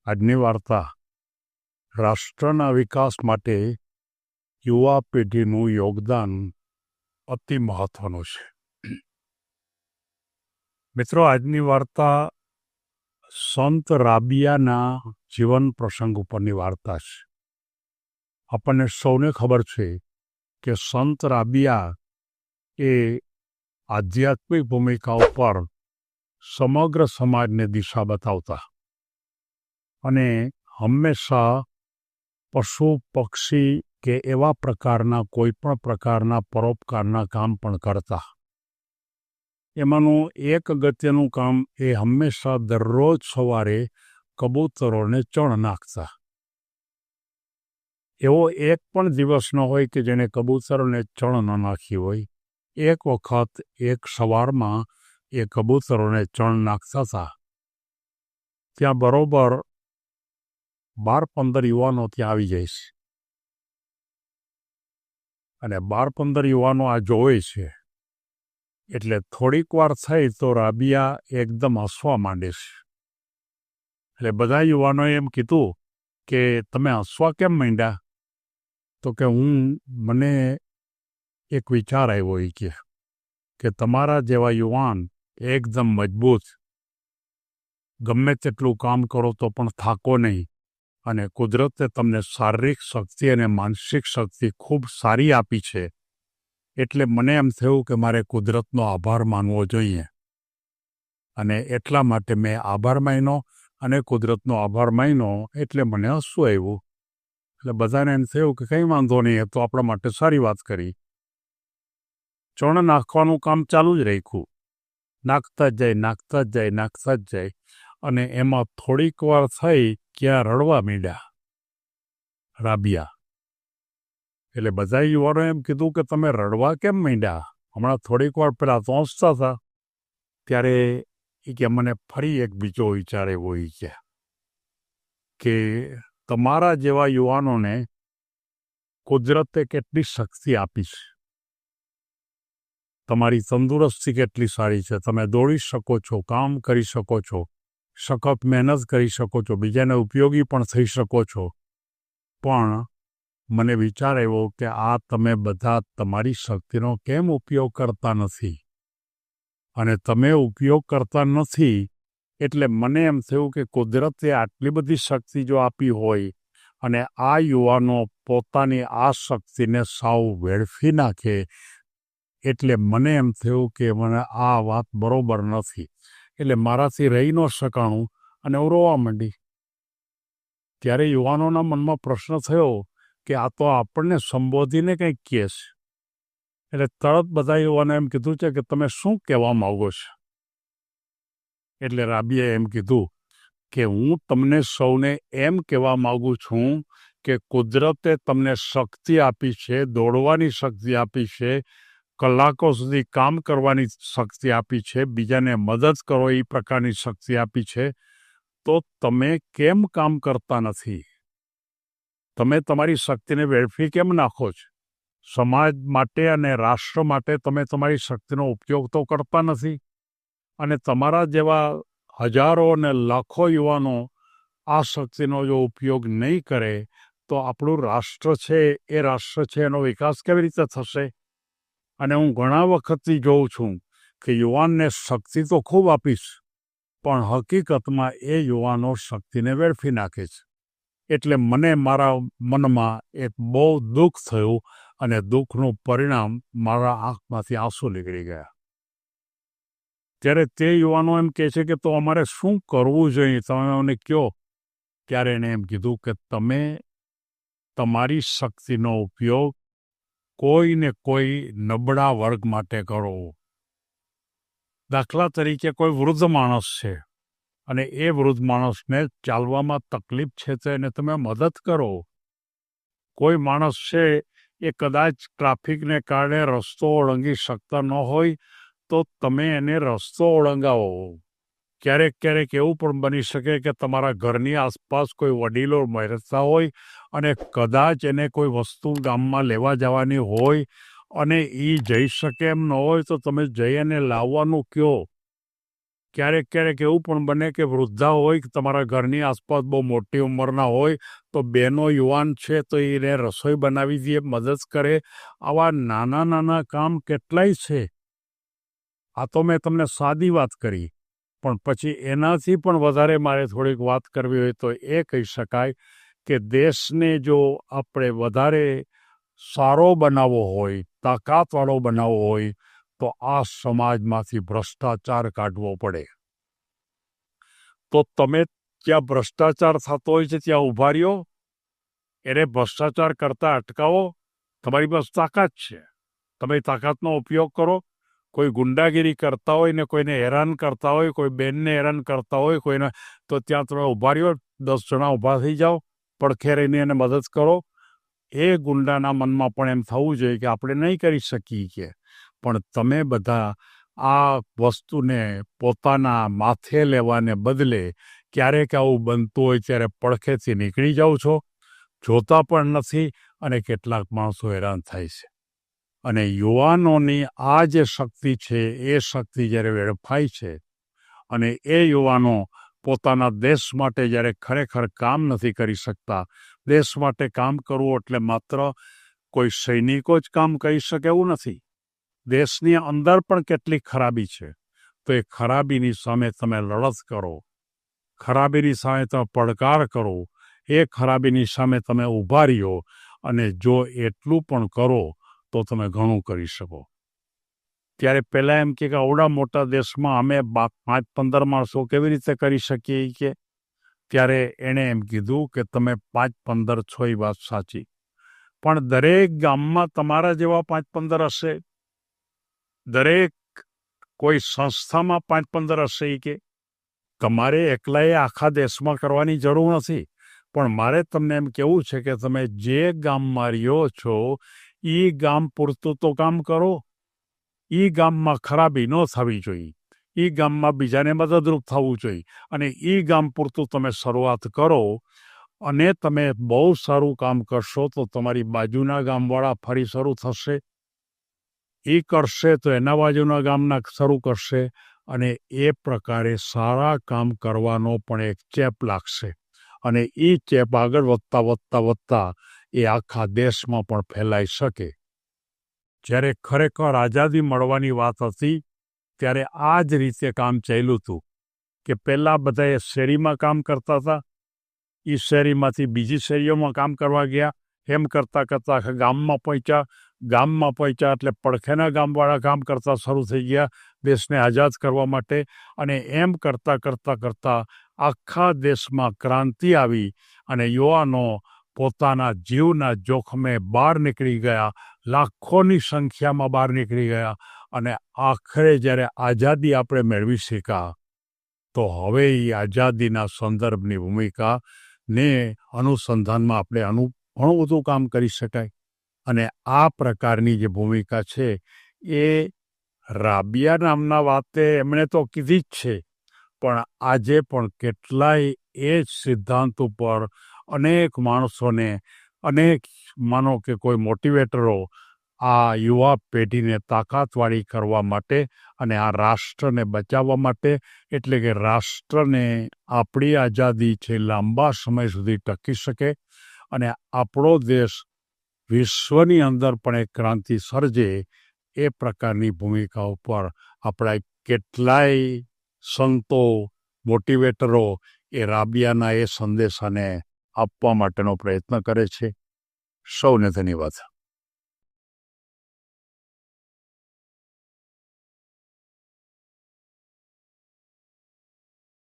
આજની વાર્તા રાષ્ટ્રના વિકાસ માટે યુવા પેઢીનું યોગદાન અતિ મહત્વનું છે. મિત્રો, આજની વાર્તા સંત રાબિયાના જીવન પ્રસંગ ઉપરની વાર્તા છે. આપણને સૌને ખબર છે કે સંત રાબિયા એ આધ્યાત્મિક ભૂમિકા ઉપર સમગ્ર સમાજને દિશા બતાવતા અને હંમેશા પશુ પક્ષી કે એવા પ્રકારના કોઈ પણ પ્રકારના પરોપકારના કામ પણ કરતા. એમાંનું એક અગત્યનું કામ એ હંમેશા દરરોજ સવારે કબૂતરોને ચણ નાખતા. એવો એક પણ દિવસ ન હોય કે જેને કબૂતરોને ચણ ન નાખી હોય. એક વખત એક સવારમાં એ કબૂતરોને ચણ નાખતા હતા. ત્યાં બરોબર 12-15 યુવાનો ત્યાં આવી જાય છે અને 12-15 યુવાનો આ જોવે છે. એટલે થોડીક વાર થઈ તો રાબિયા એકદમ હસવા માંડે છે. એટલે બધા યુવાનોએ એમ કીધું કે તમે હસવા કેમ માંડ્યા? તો કે મને એક વિચાર આવ્યો એ કે તમારા જેવા યુવાન એકદમ મજબૂત, ગમે તેટલું કામ કરો તો પણ થાકો નહીં, અને કુદરતે તમને શારીરિક શક્તિ અને માનસિક શક્તિ ખૂબ સારી આપી છે. એટલે મને એમ થયું કે મારે કુદરતનો આભાર માનવો જોઈએ, અને એટલા માટે મેં આભાર માન્યો અને કુદરતનો આભાર માન્યો. એટલે મને હસવું આવ્યું. એટલે બધાને એમ થયું કે કંઈ વાંધો નહીં, એ તો આપણા માટે સારી વાત કરી. ચણ નાખવાનું કામ ચાલુ જ રાખ્યું. નાખતા જ જાય અને એમાં થોડીક વાર થઈ ક્યાં રડવા માંડ્યા રાબિયા. એટલે બધા યુવાનો એમ કીધું કે તમે રડવા કેમ માંડ્યા? હમણાં થોડીક વાર પહેલાં તો હસતા હતા. ત્યારે એ કે મને ફરી એક બીજો વિચાર એવો કે તમારા જેવા યુવાનોને કુદરતે કેટલી શક્તિ આપી છે. તમારી તંદુરસ્તી કેટલી સારી છે. તમે દોડી શકો છો, કામ કરી શકો છો, સખત મહેનત કરી શકો છો, બીજાને ઉપયોગી પણ થઈ શકો છો. પણ મને વિચાર આવ્યો કે આ તમે બધા તમારી શક્તિનો કેમ ઉપયોગ કરતા નથી? અને તમે ઉપયોગ કરતા નથી એટલે મને એમ થયું કે કુદરતે આટલી બધી શક્તિ જો આપી હોય અને આ યુવાનો પોતાની આ શક્તિને સાવ વેડફી નાખે, એટલે મને એમ થયું કે મને આ વાત બરોબર નથી. એટલે મારાથી રહી ન શકાણું અને હું રોવા માંડી. ત્યારે યુવાનોના મનમાં પ્રશ્ન થયો કે આ તો આપણને સંબોધીને કંઈક કહે છે. એટલે તરત બધા યુવાને એમ કીધું છે કે તમે શું કહેવા માગો છો? એટલે રાબિયાએ એમ કીધું કે હું તમને સૌને એમ કહેવા માગું છું કે કુદરતે તમને શક્તિ આપી છે, દોડવાની શક્તિ આપી છે, કલાકો સુધી કામ કરવાની શક્તિ આપી છે, બીજાને મદદ કરો એ પ્રકારની શક્તિ આપી છે. તો તમે કેમ કામ કરતા નથી? તમે તમારી શક્તિને વેડફી કેમ નાખો છો? સમાજ માટે અને રાષ્ટ્ર માટે તમે તમારી શક્તિનો ઉપયોગ તો કરતા નથી. અને તમારા જેવા હજારો અને લાખો યુવાનો આ શક્તિનો જો ઉપયોગ નહીં કરે તો આપણું રાષ્ટ્ર છે, એ રાષ્ટ્ર છે એનો વિકાસ કેવી રીતે થશે? અને હું ઘણા વખતથી જોઉં છું કે યુવાનને શક્તિ તો ખૂબ આપીશ, પણ હકીકતમાં એ યુવાનો શક્તિને વેડફી નાખે છે. એટલે મને મારા મનમાં એક બહુ દુઃખ થયું અને દુઃખનું પરિણામ મારા આંખમાંથી આંસુ નીકળી ગયા. ત્યારે તે યુવાનો એમ કહે છે કે તો અમારે શું કરવું જોઈએ, તમે મને કહો. ત્યારે એણે એમ કીધું કે તમે તમારી શક્તિનો ઉપયોગ કોઈને કોઈ નબળા વર્ગ માટે કરો. દાખલા તરીકે કોઈ વૃદ્ધ માણસ છે અને એ વૃદ્ધ માણસને ચાલવામાં તકલીફ છે તો એને તમે મદદ કરો. કોઈ માણસ છે એ કદાચ ટ્રાફિકને કારણે રસ્તો ઓળંગી શકતા ન હોય તો તમે એને રસ્તો ઓળંગાવો. ક્યારેક એવું પણ બની શકે કે તમારા ઘરની આસપાસ કોઈ વડીલો રહેતા હોય અને કદાચ એને કોઈ વસ્તુ ગામમાં લેવા જવાની હોય અને એ જઈ શકે એમ ન હોય તો તમે જઈ એને લાવવાનું કહો. ક્યારેક ક્યારેક એવું પણ બને કે વૃદ્ધા હોય કે તમારા ઘરની આસપાસ બહુ મોટી ઉંમરના હોય તો બહેનો યુવાન છે તો એને રસોઈ બનાવી દે, મદદ કરે. આવા નાના નાના કામ કેટલાય છે. આ તો મેં તમને સાદી વાત કરી, પણ પછી એનાથી પણ વધારે મારે થોડીક વાત કરવી હોય તો એ કહી શકાય કે દેશને જો આપણે વધારે સારો બનાવવો હોય, તાકાતવાળો બનાવવો હોય તો આ સમાજમાંથી ભ્રષ્ટાચાર કાઢવો પડે. તો તમે જ્યાં ભ્રષ્ટાચાર થતો હોય છે ત્યાં ઊભા રહ્યો, એને ભ્રષ્ટાચાર કરતા અટકાવો. તમારી પાસે તાકાત છે, તમે તાકાતનો ઉપયોગ કરો. કોઈ ગુંડાગીરી કરતા હોય ને કોઈને હેરાન કરતા હોય, કોઈ બેનને હેરાન કરતા હોય કોઈને, તો ત્યાં તમે ઊભા રહ્યો, 10 જણા ઊભા થઈ જાઓ, પડખે રહીને એને મદદ કરો. એ ગુંડાના મનમાં પણ એમ થવું જોઈએ કે આપણે નહીં કરી શકીએ, પણ તમે બધા આ વસ્તુને પોતાના માથે લેવાને બદલે ક્યારેક આવું બનતું હોય ત્યારે પડખેથી નીકળી જાઓ છો, જોતા પણ નથી, અને કેટલાક માણસો હેરાન થાય છે. અને યુવાનોની આ જે શક્તિ છે એ શક્તિ જ્યારે વેડફાય છે અને એ યુવાનો પોતાના દેશ માટે જ્યારે ખરેખર કામ નથી કરી શકતા, દેશ માટે કામ કરવું એટલે માત્ર કોઈ સૈનિકો જ કામ કરી શકે એવું નથી. દેશની અંદર પણ કેટલી ખરાબી છે, તો એ ખરાબીની સામે તમે લડત કરો, ખરાબીની સામે તમે પડકાર કરો, એ ખરાબીની સામે તમે ઊભા રહ્યો, અને જો એટલું પણ કરો તો તમે ઘણું કરી શકો. ત્યારે પહેલાં એમ કે આવડા મોટા દેશમાં અમે 5-15 માણસો કેવી રીતે કરી શકીએ કે, ત્યારે એણે એમ કીધું કે તમે 5-15 છો, એ વાત સાચી, પણ દરેક ગામમાં તમારા જેવા 5-15 હશે, દરેક કોઈ સંસ્થામાં 5-15 હશે. કે તમારે એકલાએ આખા દેશમાં કરવાની જરૂર નથી, પણ મારે તમને એમ કહેવું છે કે તમે જે ગામમાં રહ્યો છો એ ગામ પૂરતું તો કામ કરો. એ ગામમાં ખરાબી ન થવી જોઈએ, એ ગામમાં બીજાને મદદરૂપ થવું જોઈએ, અને એ ગામ પૂરતું તમે શરૂઆત કરો, અને તમે બહુ સારું કામ કરશો તો તમારી બાજુના ગામવાળા ફરી શરૂ થશે, એ કરશે તો એના બાજુના ગામના શરૂ કરશે, અને એ પ્રકારે સારા કામ કરવાનો પણ એક ચેપ લાગશે, અને એ ચેપ આગળ વધતા વધતા વધતા એ આખા દેશમાં પણ ફેલાઈ શકે. જ્યારે ખરેખર આઝાદી મળવાની વાત હતી ત્યારે આ જ રીતે કામ ચાલ્યું હતું કે પહેલાં બધાએ શેરીમાં કામ કરતા હતા, એ શેરીમાંથી બીજી શેરીઓમાં કામ કરવા ગયા, એમ કરતાં કરતાં ગામમાં પહોંચ્યા એટલે પડખેના ગામવાળા કામ કરતા શરૂ થઈ ગયા દેશને આઝાદ કરવા માટે, અને એમ કરતાં આખા દેશમાં ક્રાંતિ આવી, અને યુવાનો પોતાના જીવના જોખમે બહાર નીકળી ગયા, લાખોની સંખ્યામાં બહાર નીકળી ગયા, અને આખરે જ્યારે આઝાદી આપણે મેળવી શક્યા, તો હવે એ આઝાદીના સંદર્ભની ભૂમિકાને અનુસંધાનમાં આપણે ઘણું બધું કામ કરી શકાય. અને આ પ્રકારની જે ભૂમિકા છે એ રાબિયા નામના વાતે એમણે તો કીધી જ છે, પણ આજે પણ કેટલાય એ જ સિદ્ધાંત ઉપર અનેક માણસોને, અનેક માનો કે કોઈ મોટિવેટરો આ યુવા પેઢીને તાકાતવાળી કરવા માટે અને આ રાષ્ટ્રને બચાવવા માટે, એટલે કે રાષ્ટ્રને આપણી આઝાદી છે લાંબા સમય સુધી ટકી શકે અને આપણો દેશ વિશ્વની અંદર પણ એક ક્રાંતિ સર્જે, એ પ્રકારની ભૂમિકા ઉપર આપણા કેટલાય સંતો, મોટિવેટરો એ રાબિયાના એ સંદેશાને આપવા માટેનો પ્રયત્ન કરે છે. સૌને ધન્યવાદ.